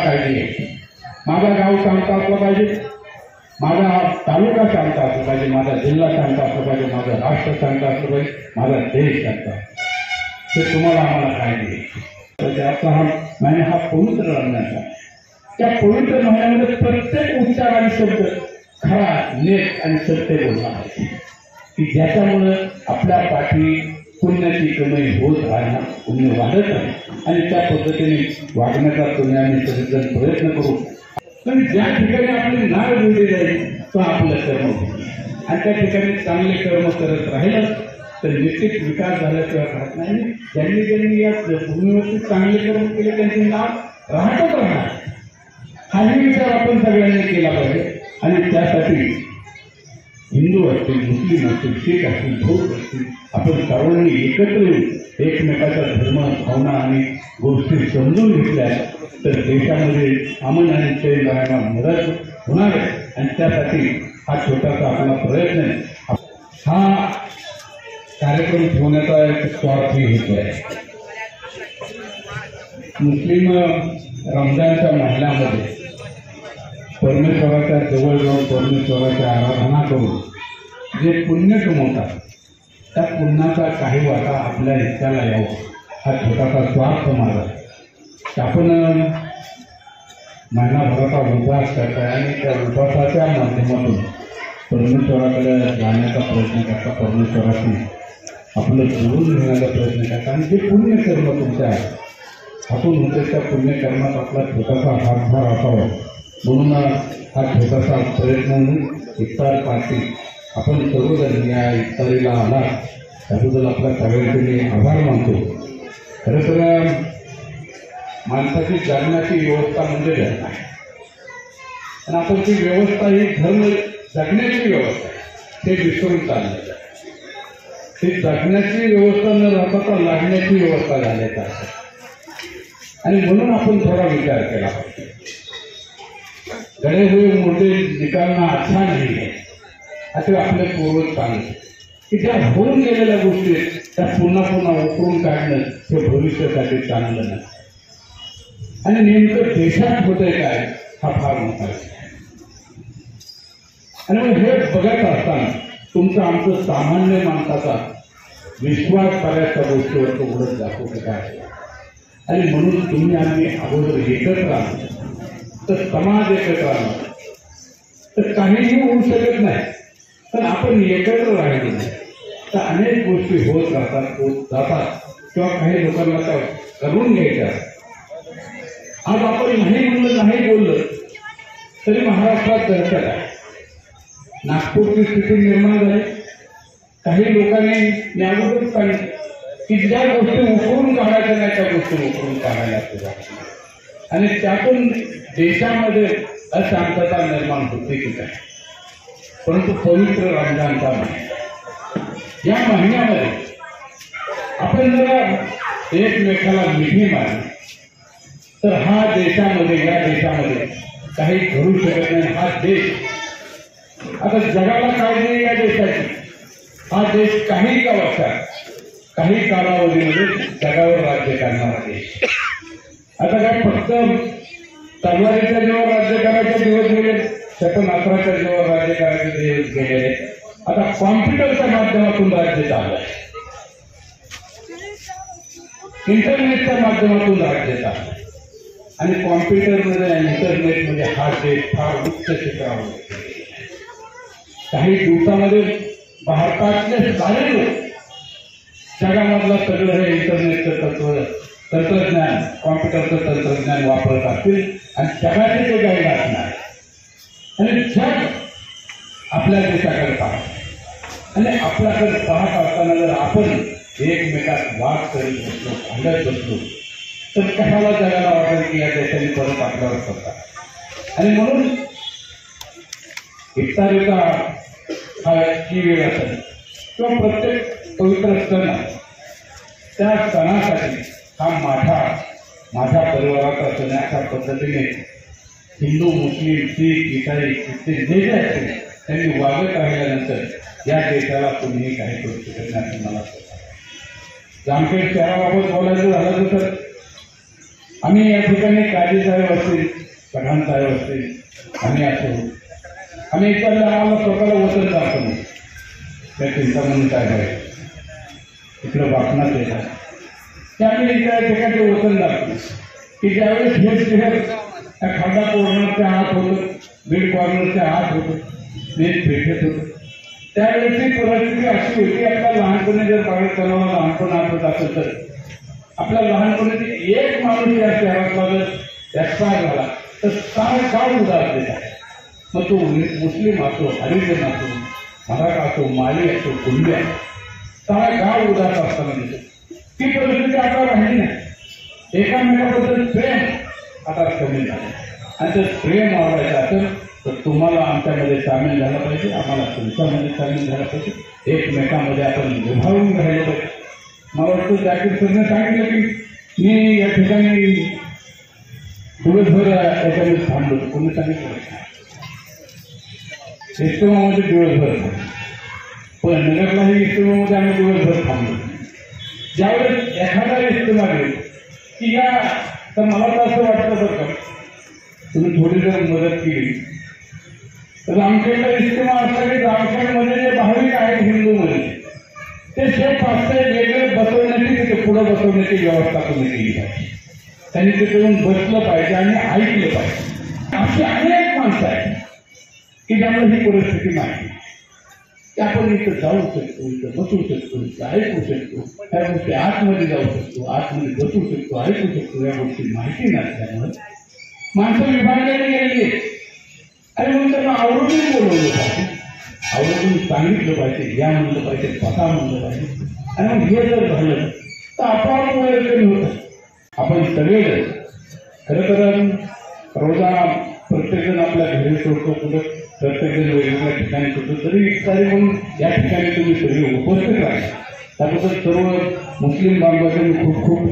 काळजी आहे. माझा गाव शांत असलं पाहिजे, माझा तालुका शांत असला पाहिजे, माझा जिल्हा शांत असला पाहिजे, माझं राष्ट्र शांत असलं पाहिजे, माझा देश शांत. ते तुम्हाला आम्हाला काळजी आहे. त्याचा हा महिना हा पवित्र रमजानचा. त्या पवित्र महिन्यामध्ये प्रत्येक उच्चार आणि शब्द खरा, नेट आणि सत्य बोलला आहे की ज्याच्यामुळं आपल्या पाठी पुण्याची कमाई होत राहणार, पुण्य वाढत आहे. आणि त्या पद्धतीने वागण्याचा तुम्ही आम्ही सगळेजण प्रयत्न करू. पण ज्या ठिकाणी आपली नाळ जोडली जाईल तो आपलं कर्म आणि त्या ठिकाणी चांगले कर्म करत राहिलं तर निश्चित विकास झाल्याशिवाय राहत नाही. ज्यांनी ज्यांनी या भूमीवरती चांगले कर्म केले त्यांचे नाव राहतच राहणार. हाही विचार आपण सगळ्यांनी केला पाहिजे. आणि त्यासाठी हिंदू असतील, मुस्लिम असतील, शीख असतील, बौद्ध असतील, आपण सर्वांनी एकत्र येऊन एकमेकाचा धर्म, भावना आणि गोष्टी समजून घेतल्या तर देशामध्ये अमन आणि चैन राहायला मदत होणार आहे. आणि त्यासाठी हा छोटासा आपला प्रयत्न आहे. हा कार्यक्रम ठेवण्याचा एक स्वार्थी हेतू आहे. मुस्लिम रमजानच्या महिन्यामध्ये परमेश्वराच्या जवळ जाऊन परमेश्वराची आराधना करून जे पुण्य कमवतात त्या पुण्याचा काही वाटा आपल्या हिस्साला यावं हा छोटासा स्वार्थ माझा. आपण महिनाभराचा उपवास करताय आणि त्या उपवासाच्या माध्यमातून परमेश्वराकडे जाण्याचा प्रयत्न करता, परमेश्वराशी आपलं जोडून घेण्याचा प्रयत्न करता. आणि जे पुण्यकर्म तुमच्या आपण होते त्या पुण्यकर्मात आपला छोटासा हातभार असावा म्हणून हा छोटासा प्रयत्न इफ्तार पार्टी आपण सर्वजण या इफ्तारीला आला त्याबद्दल आपल्या सगळ्यांचे मी आभार मानतो. खरं तर माणसाची जगण्याची व्यवस्था म्हणजे धर्म आहे आणि आपण ती व्यवस्था ही धर्म जगण्याची व्यवस्था आहे ते विसरून चाललेलं आहे. ती जगण्याची व्यवस्था न राहता लागण्याची व्यवस्था झाल्याचं आहे. आणि म्हणून आपण थोडा विचार केला पाहिजे. गडे हुए मोठे निकालना अच्छा नाही आहे असे आपले पूर्वज सांगले की ज्या होऊन गेलेल्या गोष्टी त्या पुन्हा पुन्हा उकरून काढणं हे भविष्यासाठी चांगलं नाही. आणि नेमकं देशात होतंय काय हा फार मोठा आहे. आणि मग हे बघत असताना तुमचं आमचं सामान्य माणसाचा विश्वास बऱ्याचशा गोष्टीवर तो उडत जातो की काय. आणि म्हणून तुम्ही आम्ही अगोदर एकत्र आलो तर समाज एकत्र आला तर काहीही होऊ शकत नाही. पण आपण एकत्र राहिलो नाही तर अनेक गोष्टी होत राहतात, होत जातात किंवा काही लोकांना त्या करून घ्यायच्या. आज आपण नाही म्हणलं, नाही बोललं तरी महाराष्ट्रात दहशत आहे. नागपूरची स्थिती निर्माण झाली. काही लोकांनी याबद्दल सांगितलं की ज्या गोष्टी उकरून काढायच्या नाही त्या गोष्टी उकरून काढायला सुरुवात आणि त्यातून देशामध्ये अशांतता निर्माण होते की काय. परंतु पवित्र रमजानचा महिना या महिन्यामध्ये आपण जरा एकमेकाला मिठी मारली तर हा देशामध्ये या देशामध्ये काही घडू शकत नाही. हा देश आता जगाला काळजी या देशाची. हा देश काही का वर्षात काही कालावधीमध्ये जगावर राज्य करणारा देश. आता काय फक्त तलवारीच्या जीवावर राज्य करायचे दिवस गेले, क्षेपणास्त्राच्या जीवावर राज्य करायचे दिवस गेले. आता कॉम्प्युटरच्या माध्यमातून राज्य चालू आहे, इंटरनेटच्या माध्यमातून राज्य चालू आहे. आणि कॉम्प्युटरमध्ये इंटरनेटमध्ये हा देश फार उच्च शिखरावर. काही दिवसामध्ये भारतातले सारे लोक जगामधलं सगळं हे इंटरनेटचं तंत्रज्ञान, कॉम्प्युटरचं तंत्रज्ञान वापरत असतील आणि जगाचे ते गाईड असणार. आणि जग आपल्या देशाकडे पाहत आणि आपल्याकडे पाहत असताना जर आपण एकमेकात वाद करीत बसलो, भांडत बसलो तर कशाला जगाला वाटेल की या देशाने परत आपल्यावर करतात. आणि म्हणून इफ्तारीचा हा ही वेळ असेल किंवा प्रत्येक पवित्र सण त्या सणासाठी हा माझ्या परिवाराचा सण अशा पद्धतीने हिंदू, मुस्लिम, शीख, इसाई जे जे असतील त्यांनी वागत राहिल्यानंतर या देशाला कोणीही काही करू शकत नाही असं मला वाटतं. जामखेड शहराबाबत बोलायचं झालं तर आम्ही या ठिकाणी काजी साहेब असतील, पठाण साहेब असतील, आम्ही असो, आम्ही इकडलं आम्हाला स्वतःला वचन दाखवतो नाही त्या चिंतामणी साहेब आहे इकडं वाकण्यात येतात ते आम्ही त्या ठिकाणी वचन दाखवतो की ज्यावेळेस हे शहर त्या खांदा कॉर्नरच्या आत होतं, बीड कॉर्नरच्या आत होतं, नीट भेटत होतं, त्यावेळेची परिस्थिती अशी होती. आपल्या लहानपणी जर बाहेर करावं लहानपण आठवत असेल तर आपल्या लहानपणी एक माणूस या शहरातला जर एक्सपायर झाला तर सारा गाव उदास देत आहे. मग तो मुस्लिम असो, हरिजन असो, मराठा असो, माली असो, कुंडी असो, सारा गाव उदास असताना दिसतो. ती परिस्थिती आता राहिली नाही. एकामेकाबद्दल प्रेम आता कमी झालं आणि जर प्रेम वाढवायचं असेल तर तुम्हाला आमच्यामध्ये सामील झालं पाहिजे, आम्हाला तुमच्यामध्ये सामील झालं पाहिजे, एकमेकांमध्ये आपण निभावून राहिलं पाहिजे. मला वाटतं जाकीर सरने सांगितलं की मी या ठिकाणी दिवसभर याच्यामध्ये थांबलो. कोणी सांगितलं इस्तेमामध्ये दिवसभर पण नगरलाही इस्तेमामध्ये आम्ही दिवसभर थांबलो. ज्यावेळेस एखादा इस्तेमा घेऊ की या तर मला तर असं वाटतं बरं का तुम्ही थोडी जर मदत केली तर आमच्याकडे इस्तेमा असला की जामखेडमध्ये जे भाविक आहेत हिंदूमध्ये ते शेत पाचशे वेगळे बसवण्याची तिथे पुढं बसवण्याची व्यवस्था तुम्ही केली पाहिजे. त्यांनी तिथे येऊन बसलं पाहिजे आणि ऐकलं पाहिजे. अशी अनेक माणसं आहेत की ज्यामुळे ही परिस्थिती नाही की आपण इथं जाऊ शकतो, इथं बसू शकतो, इथं ऐकू शकतो, त्या गोष्टी आतमध्ये जाऊ शकतो, आतमध्ये बसू शकतो, ऐकू शकतो, या गोष्टी माहिती नसल्यामुळे माणसं विभागलेली गेली. आणि मग त्यांना आवडून बोलवलं पाहिजे, आवडून सांगितलं पाहिजे, या म्हणलं पाहिजे, पता म्हणलं पाहिजे. आणि मग हे जर झालं तर आपोआप कमी होतं. आपण सगळे खरं तर रोजाना प्रत्येकजण आपल्या घरी सोडतो, कुठं प्रत्येकजण वेगवेगळ्या ठिकाणी सोडतो, तरी इफ्तारी म्हणून या ठिकाणी तुम्ही सगळे उपस्थित राहा. त्याबद्दल सर्व मुस्लिम बांधवांचे मी खूप खूप